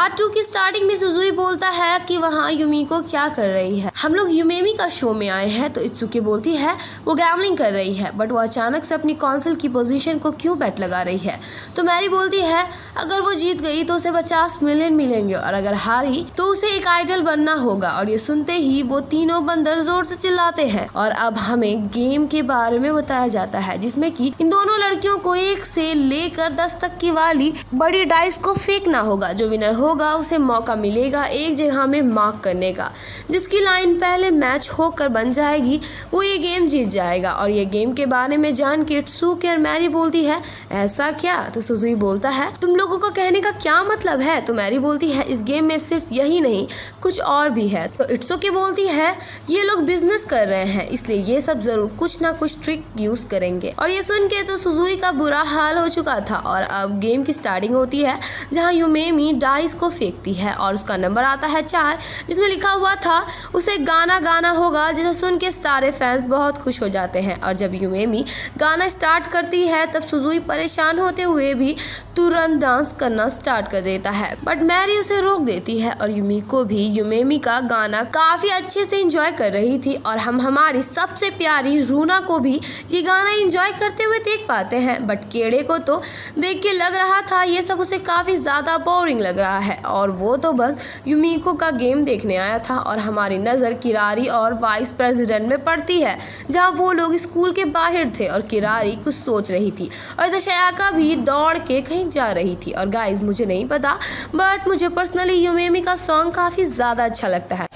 Part 2 की starting में सुजुई बोलता है कि वहाँ युमिको क्या कर रही है। हम लोग यूमेमी का शो में आए हैं। तो इत्सुकी बोलती है वो गैम्बलिंग कर रही है, बट वो अचानक से अपनी काउंसिल की पोजीशन को क्यों बेट लगा रही है। तो मैरी बोलती है अगर वो जीत गई तो उसे 50 मिलियन मिलेंगे और अगर हारी तो उसे एक आइडल बनना होगा। और ये सुनते ही वो तीनों बंदर जोर से चिल्लाते हैं और अब हमें गेम के बारे में बताया जाता है जिसमें कि इन दोनों लड़कियों को 1 से लेकर 10 तक की वाली बड़ी डाइस को फेंकना होगा। जो विनर होगा उसे मौका मिलेगा एक जगह में मार्क करने का, जिसकी लाइन पहले मैच होकर बन जाएगी वो ये गेम जीत जाएगा। और ये गेम के बारे में जान के इत्सुकी और मैरी बोलती है ऐसा क्या। तो सुजुई बोलता है तुम लोगों का कहने का क्या मतलब है। तो मैरी बोलती है इस गेम में सिर्फ यही नहीं कुछ और भी है। तो इत्सुकी बोलती है ये लोग बिजनेस कर रहे हैं इसलिए ये सब जरूर कुछ ना कुछ ट्रिक यूज करेंगे। और ये सुन के तो सुजुई का बुरा हाल हो चुका था और अब गेम की स्टार्टिंग होती है जहाँ यूमेमी डाइस को फेंकती है और उसका नंबर आता है 4 जिसमें लिखा हुआ था उसे गाना गाना होगा, जिसे सुन के सारे फैंस बहुत खुश हो जाते हैं। और जब यूमेमी गाना स्टार्ट करती है तब सुजुई परेशान होते हुए भी तुरंत डांस करना स्टार्ट कर देता है, बट मैरी उसे रोक देती है। और युमिको भी यूमेमी का गाना काफी अच्छे से एंजॉय कर रही थी और हम हमारी सबसे प्यारी रूना को भी ये गाना एंजॉय करते हुए देख पाते हैं। बट केड़े को तो देख के लग रहा था ये सब उसे काफी ज्यादा बोरिंग लग रहा है और वो तो बस युमिको का गेम देखने आया था। और हमारी नज़र किरारी और वाइस प्रेसिडेंट में पड़ती है जहाँ वो लोग स्कूल के बाहर थे और किरारी कुछ सोच रही थी और दशयाका भी दौड़ के कहीं जा रही थी। और गाइज मुझे नहीं पता बट मुझे पर्सनली यूमेमी का सॉन्ग काफ़ी ज़्यादा अच्छा लगता है।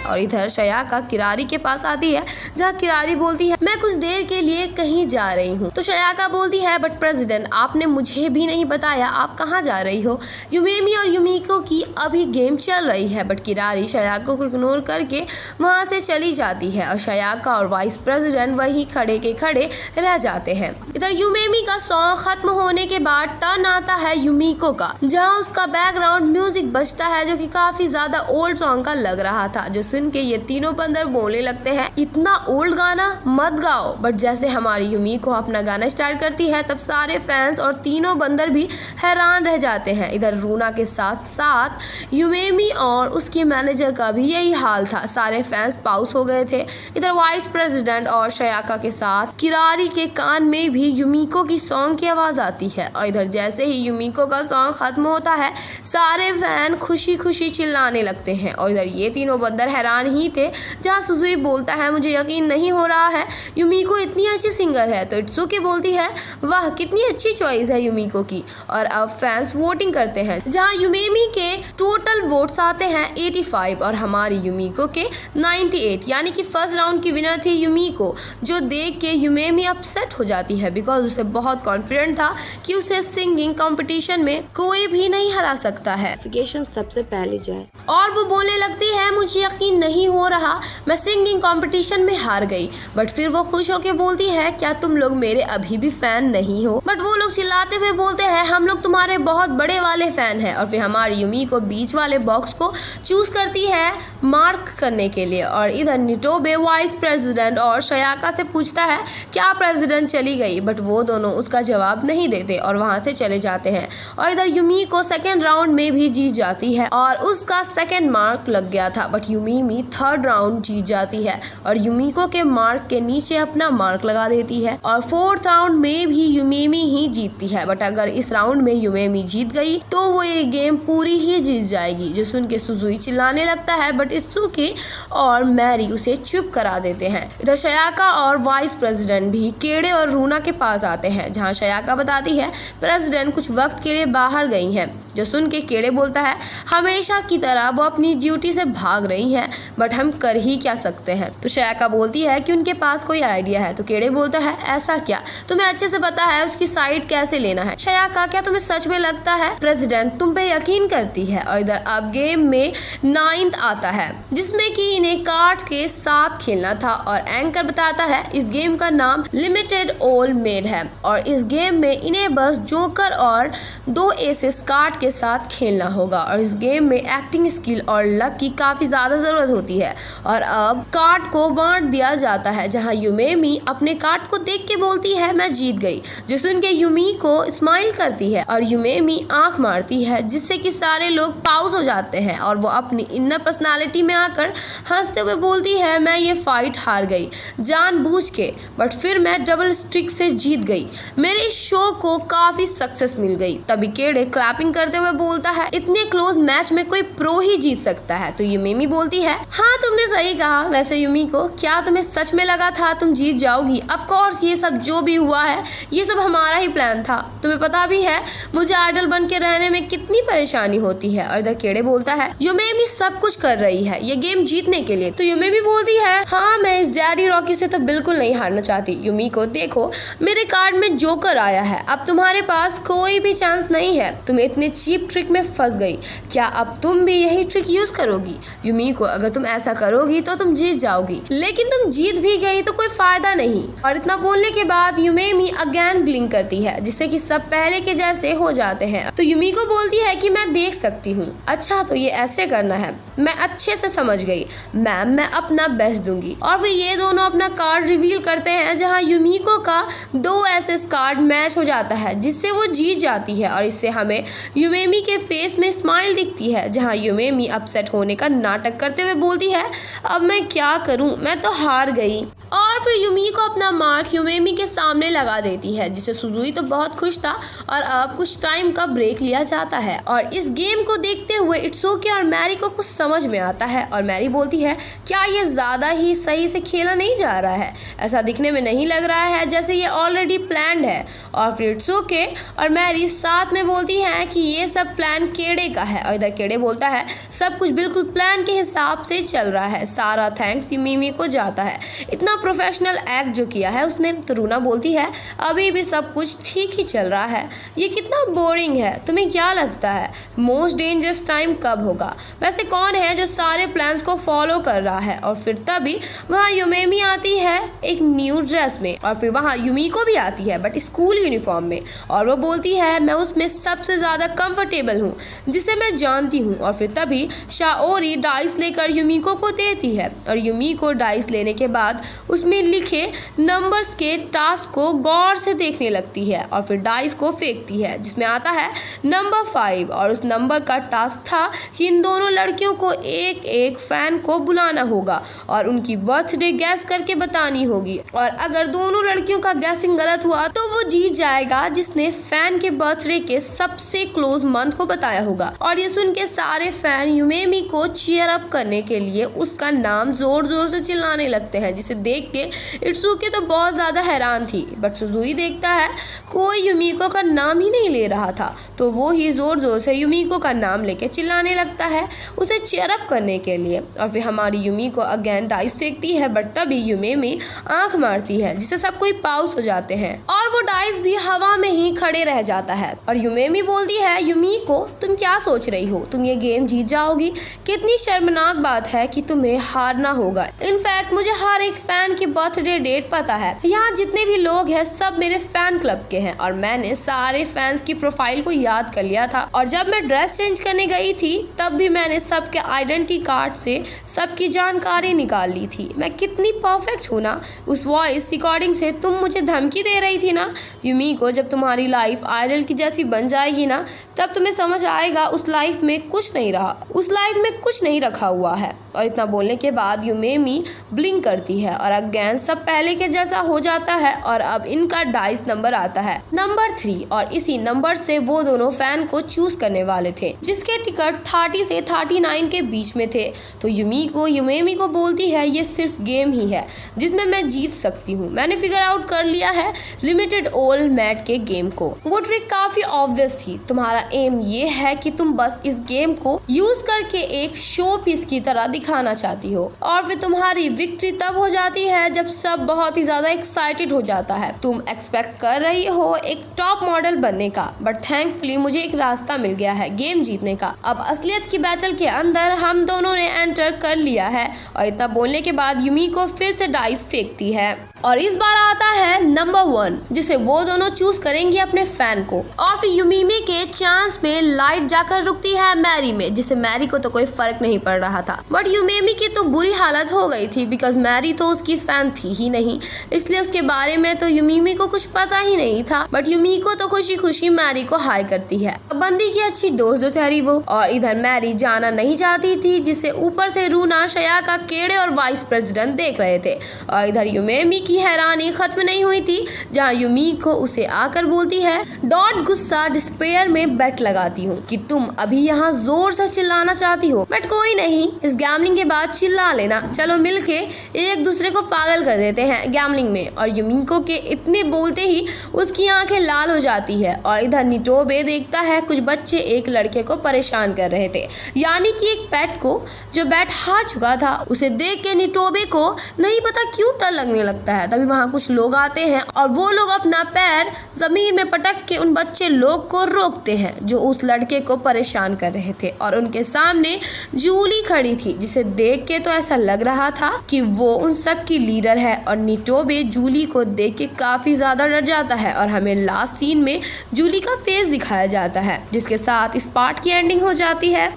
और इधर शयाका किरारी के पास आती है जहाँ किरारी बोलती है मैं कुछ देर के लिए कहीं जा रही हूँ। तो शयाका बोलती है बट प्रेसिडेंट आपने मुझे भी नहीं बताया आप कहाँ जा रही हो। यूमेमी और युमिको की अभी गेम चल रही है बट किरारी शयाका को इग्नोर करके वहाँ से चली जाती है और शयाका और वाइस प्रेसिडेंट वहीं खड़े के खड़े रह जाते हैं। इधर यूमेमी का सॉन्ग खत्म होने के बाद टर्न आता है युमिको का, जहाँ उसका बैकग्राउंड म्यूजिक बजता है जो कि काफी ज्यादा ओल्ड सॉन्ग का लग रहा था। जो सुन के ये तीनों बंदर बोलने लगते हैं इतना ओल्ड गाना मत गाओ। बट जैसे हमारी युमिको अपना गाना स्टार्ट करती है तब सारे फैंस और तीनों बंदर भी हैरान रह जाते हैं। इधर रूना के साथ साथ यूमेमी और उसकी मैनेजर का भी यही हाल था, सारे फैंस पाउस हो गए थे। इधर वाइस प्रेसिडेंट और शयाका के साथ किरारी के कान में भी युमिको की सॉन्ग की आवाज आती है और इधर जैसे ही युमिको का सॉन्ग खत्म होता है सारे फैन खुशी खुशी चिल्लाने लगते हैं। और इधर ये तीनों बंदर हैरान ही थे जहाँ सुजुई बोलता है मुझे यकीन नहीं हो रहा है युमिको इतनी अच्छी सिंगर है। तो इत्सुकी बोलती है वाह कितनी अच्छी चॉइस है युमिको की। और अब फैंस वोटिंग करते हैं जहाँ यूमेमी के टोटल वोट्स आते हैं 85 और हमारी युमिको के 98, यानी कि फर्स्ट राउंड की विनर थी युमिको, जो देख के यूमेमी अपसेट हो जाती है बिकॉज उसे बहुत कॉन्फिडेंट था कि उसे सिंगिंग कंपटीशन में कोई भी नहीं हरा सकता है। सबसे पहले जाए और वो बोलने लगती है मुझे यकीन नहीं हो रहा मैं सिंगिंग कंपटीशन में हार गई। बट फिर वो खुश होकर बोलती है क्या तुम लोग मेरे अभी भी फैन नहीं हो। बट वो लोग चिल्लाते हुए बोलते हैं हम लोग तुम्हारे बहुत बड़े वाले फैन हैं। और फिर हमारी युमिको बीच वाले बॉक्स को चूज करती है मार्क करने के लिए। और इधर निटोबे वाइस प्रेसिडेंट और शयाका से पूछता है क्या प्रेसिडेंट चली गई, बट वो दोनों उसका जवाब नहीं देते और वहां से चले जाते हैं। और इधर युमिको सेकेंड राउंड में भी जीत जाती है और उसका सेकेंड मार्क लग गया था, बट युमेमी थर्ड राउंड जीत जाती है और युमिको के मार्क के नीचे अपना मार्क लगा देती है। और फोर्थ राउंड में भी युमेमी ही जीतती है, बट अगर इस राउंड में युमेमी जीत गई तो वो ये गेम पूरी ही जीत जाएगी। जो सुन के सुजुई चिल्लाने लगता है बट इत्सुकी और मैरी उसे चुप करा देते हैं। इधर शयाका और वाइस प्रेसिडेंट भी केड़े और रूना के पास आते हैं जहाँ शयाका बताती है प्रेसिडेंट कुछ वक्त के लिए बाहर गई हैं। जो सुन के केड़े बोलता है हमेशा की तरह वो अपनी ड्यूटी से भाग रही हैं बट हम कर ही क्या सकते हैं। तो शयाका बोलती है कि उनके पास कोई आइडिया है। तो केड़े बोलता है ऐसा क्या, तुम्हें अच्छे से पता है उसकी साइड कैसे लेना है। शयाका क्या तुम्हें सच में लगता है प्रेसिडेंट तुम पे यकीन करती है। और इधर अब गेम में 9th आता है जिसमें कि इन्हें कार्ड के साथ खेलना था और एंकर बताता है इस गेम का नाम लिमिटेड ओल मेड है और इस गेम में इन्हें बस जोकर और 2 एसेस कार्ड के के साथ खेलना होगा और इस गेम में एक्टिंग स्किल और लक की काफ़ी ज़्यादा ज़रूरत होती है। और अब कार्ड को बांट दिया जाता है, जहाँ यूमेमी अपने कार्ड को देख के बोलती है मैं जीत गई, जो सुन के यूमी को स्माइल करती है और यूमेमी आंख मारती है, जिससे कि सारे लोग पाउस हो जाते हैं और वो अपनी इनर पर्सनालिटी में आकर हंसते हुए बोलती है मैं ये फाइट हार गई जानबूझ के, बट फिर मैं डबल स्ट्रिक से जीत गई, मेरे शो को काफ़ी सक्सेस मिल गई। तभी केड़े क्लैपिंग करते हुए बोलता है इतने क्लोज मैच में कोई प्रो ही जीत सकता है। तो यूमेमी बोलती है हाँ तुमने सही कहा। वैसे यूमी को क्या तुम्हें सच में लगा था तुम जीत जाओगी? ऑफ कोर्स ये सब जो भी हुआ है ये सब हमारा ही प्लान था, तुम्हें पता भी है मुझे आइडल बन के रहने में कितनी परेशानी होती है। और इधर केड़े बोलता है यूमेमी सब कुछ कर रही है ये गेम जीतने के लिए। तो यूमेमी बोलती है हाँ मैं इस डैडी रॉकी से तो बिल्कुल नहीं हारना चाहती। यूमी को देखो मेरे कार्ड में जोकर आया है, अब तुम्हारे पास कोई भी चांस नहीं है, तुम इतने चीप ट्रिक में फंस गई, क्या अब तुम भी यही ट्रिक यूज करोगी? यूमी को अगर तुम ऐसा करोगी तो तुम जीत जाओगी, लेकिन तुम जीत भी गई तो कोई फायदा नहीं। और इतना बोलने के बाद यूमेमी अगेन ब्लिंक करती है, जिससे कि सब पहले के जैसे हो जाते हैं। तो यूमी को बोलती है कि मैं देख सकती हूँ। अच्छा तो ये ऐसे करना है, मैं अच्छे से समझ गई मैम, मैं अपना बेस्ट दूंगी। और फिर ये दोनों अपना कार्ड रिवील करते हैं, जहाँ यूमिको का 2 एसेस कार्ड मैच हो जाता है, जिससे वो जीत जाती है। और इससे हमें यूमेमी के फेस में स्माइल दिखती है, जहाँ यूमेमी अपसेट होने का नाटक करते हुए बोलती है अब मैं क्या करूं, मैं तो हार गई। और फिर यूमी को अपना मार्क यूमेमी के सामने लगा देती है, जिससे सुजुई तो बहुत खुश था। और अब कुछ टाइम का ब्रेक लिया जाता है और इस गेम को देखते हुए इट्सुकी और मैरी को कुछ समझ में आता है। और मैरी बोलती है क्या ये ज़्यादा ही सही से खेला नहीं जा रहा है? ऐसा दिखने में नहीं लग रहा है जैसे ये ऑलरेडी प्लान्ड है। और फिर इट्सुकी और मैरी साथ में बोलती हैं कि ये सब प्लान केड़े का है। और इधर केड़े बोलता है सब कुछ बिल्कुल प्लान के हिसाब से चल रहा है, सारा थैंक्स यूमेमी को जाता है, इतना प्रोफेशनल एक्ट जो किया है उसने। तो रूना बोलती है अभी भी सब कुछ ठीक ही चल रहा है, ये कितना बोरिंग है, तुम्हें क्या लगता है मोस्ट डेंजरस टाइम कब होगा? वैसे कौन है जो सारे प्लान्स को फॉलो कर रहा है? और फिर तभी वहाँ यूमेमी आती है एक न्यू ड्रेस में, और फिर वहाँ यूमिको भी आती है बट स्कूल यूनिफॉर्म में, और वो बोलती है मैं उसमें सबसे ज़्यादा कंफर्टेबल हूँ जिसे मैं जानती हूँ। और फिर तभी शाओरी डाइस लेकर यूमिको को देती है और यूमिको डाइस लेने के बाद उसमें लिखे नंबर्स के टास्क को गौर से देखने लगती है और फिर डाइस को फेंकती है, जिसमें आता है नंबर 5। और उस नंबर का टास्क था कि इन दोनों लड़कियों को एक एक फैन को बुलाना होगा और उनकी बर्थडे गैस करके बतानी होगी, और अगर दोनों लड़कियों का गैसिंग गलत हुआ तो वो जीत जाएगा जिसने फैन के बर्थडे के सबसे क्लोज मंथ को बताया होगा। और ये सुन के सारे फैन यूमेमी को चीयर अप करने के लिए उसका नाम जोर जोर से चिल्लाने लगते हैं, जिसे देख के इट्सुकी तो बहुत ज़्यादा हैरान थी। बट सुजुई देखता है कोई यूमिको का नाम ही नहीं ले रहा था, तो वो ही जोर जोर से यूमिको का नाम लेके चिल्लाने लगता है उसे चीयर अप करने के लिए। और फिर हमारी यूमिको अगेन डाइस फेंकती है, बट तभी यूमेमी आंख मारती है, जिससे सब कोई पाउस हो जाते हैं और वो डाइस भी हवा में ही खड़े रह जाता है। और यूमेमी बोलती है यूमिको तुम क्या सोच रही हो, तुम ये गेम जीत जाओगी? कितनी शर्मनाक बात है कि तुम्हें हारना होगा। इनफैक्ट मुझे हर एक फैन की बर्थडे डेट पता है, यहाँ जितने भी लोग हैं सब मेरे फैन क्लब के हैं और मैंने सारे फैंस की प्रोफाइल को याद कर लिया था। और जब मैं ड्रेस चेंज करने गई थी तब भी मैंने सबके आइडेंटिटी कार्ड से सबकी जानकारी निकाल ली थी। मैं कितनी परफेक्ट हूँ ना। उस वॉइस रिकॉर्डिंग से तुम मुझे धमकी दे रही थी ना यूमिको, जब तुम्हारी लाइफ आइडल की जैसी बन जाएगी ना तब तुम्हें समझ आएगा उस लाइफ में कुछ नहीं रहा, उस लाइफ में कुछ नहीं रखा हुआ है। और इतना बोलने के बाद यूमेमी ब्लिंक करती है और अगेन सब पहले के जैसा हो जाता है और अब इनका डाइस नंबर आता है नंबर 3 और इसी नंबर से वो दोनों फैन को चूज करने वाले थे, जिसके टिकट 30 से 39 के बीच में थे। तो यूमेमी को बोलती है ये सिर्फ गेम ही है जिसमें मैं जीत सकती हूँ, मैंने फिगर आउट कर लिया है लिमिटेड ओल मैट के गेम को। वो ट्रिक काफी ऑब्वियस थी, तुम्हारा एम ये है कि तुम बस इस गेम को यूज करके एक शो पीस की तरह दिखाना चाहती हो और फिर तुम्हारी विक्ट्री तब हो जाती है जब सब बहुत ही ज्यादा एक्साइटेड हो जाता है। तुम एक्सपेक्ट कर रही हो एक टॉप मॉडल बनने का, बट थैंकफुली मुझे एक रास्ता मिल गया है गेम जीतने का। अब असलियत की बैटल के अंदर हम दोनों ने एंटर कर लिया है। और इतना बोलने के बाद यूमिको फिर से डाइस फेंकती है। और इस बार आता है नंबर 1, जिसे वो दोनों चूज करेंगे अपने फैन को। और फिर युमिमी के चांस में लाइट जाकर रुकती है मैरी में, जिसे मैरी को तो कोई फर्क नहीं पड़ रहा था, बट युमिमी की तो बुरी हालत हो गई थी बिकॉज मैरी तो उसकी फैन थी ही नहीं, इसलिए उसके बारे में तो युमिमी को कुछ पता ही नहीं था। बट युमिको तो खुशी खुशी मैरी को हाई करती है। बंदी की अच्छी दोस्त ठहरी वो। और इधर मैरी जाना नहीं चाहती थी, जिसे ऊपर से रूना, शयाका, केड़े और वाइस प्रेसिडेंट देख रहे थे। और इधर युमेमी की हैरानी खत्म नहीं हुई थी, जहाँ युमिको उसे आकर बोलती है, डॉट गुस्सा डिस्पेयर में बेट लगाती हूँ कि तुम अभी यहाँ जोर से चिल्लाना चाहती हो, बट कोई नहीं, इस गैमलिंग के बाद चिल्ला लेना, चलो मिलके एक दूसरे को पागल कर देते हैं गैमलिंग में। और युमिको के इतने बोलते ही उसकी आंखें लाल हो जाती है। और इधर निटोबे देखता है कुछ बच्चे एक लड़के को परेशान कर रहे थे, यानी कि एक पेट को जो बैट हार चुका था। उसे देख के निटोबे को नहीं पता क्यों डर लगने लगता है। तभी वहाँ कुछ लोग आते हैं और वो लोग अपना पैर जमीन में पटक के उन बच्चे लोग को रोकते हैं जो उस लड़के को परेशान कर रहे थे। और उनके सामने जूली खड़ी थी, जिसे देख के तो ऐसा लग रहा था कि वो उन सब की लीडर है। और निटोबे जूली को देख के काफी ज्यादा डर जाता है। और हमें लास्ट सीन में जूली का फेस दिखाया जाता है, जिसके साथ इस पार्ट की एंडिंग हो जाती है।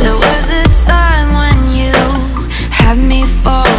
There was a time when you had me fall